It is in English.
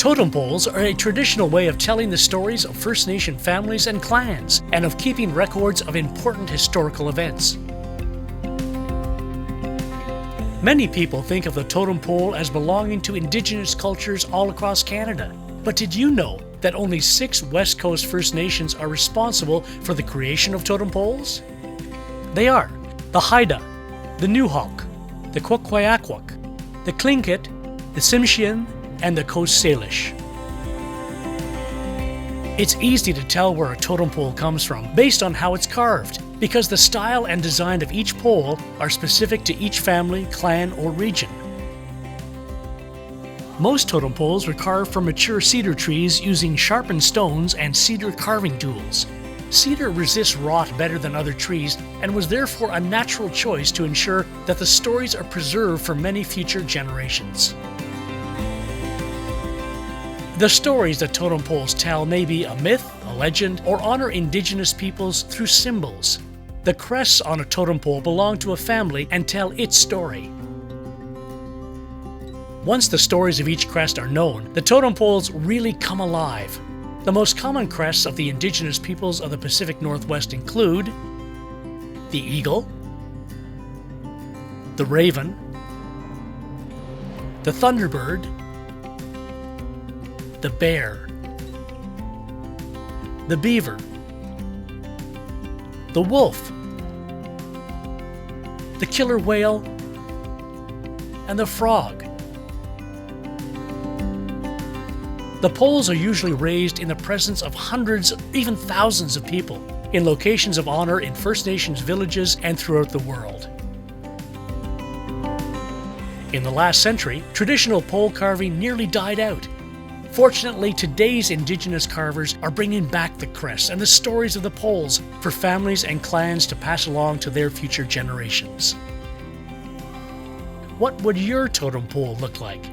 Totem poles are a traditional way of telling the stories of First Nation families and clans, and of keeping records of important historical events. Many people think of the totem pole as belonging to Indigenous cultures all across Canada. But did you know that only 6 West Coast First Nations are responsible for the creation of totem poles? They are the Haida, the Newhawk, the Kwakwaiakwak, the Tlingit, the Tsimshian, and the Coast Salish. It's easy to tell where a totem pole comes from based on how it's carved, because the style and design of each pole are specific to each family, clan, or region. Most totem poles were carved from mature cedar trees using sharpened stones and cedar carving tools. Cedar resists rot better than other trees and was therefore a natural choice to ensure that the stories are preserved for many future generations. The stories that totem poles tell may be a myth, a legend, or honor Indigenous peoples through symbols. The crests on a totem pole belong to a family and tell its story. Once the stories of each crest are known, the totem poles really come alive. The most common crests of the Indigenous peoples of the Pacific Northwest include the eagle, the raven, the thunderbird, the bear, the beaver, the wolf, the killer whale, and the frog. The poles are usually raised in the presence of hundreds, even thousands of people, in locations of honor in First Nations villages and throughout the world. In the last century, traditional pole carving nearly died out. Fortunately, today's Indigenous carvers are bringing back the crests and the stories of the poles for families and clans to pass along to their future generations. What would your totem pole look like?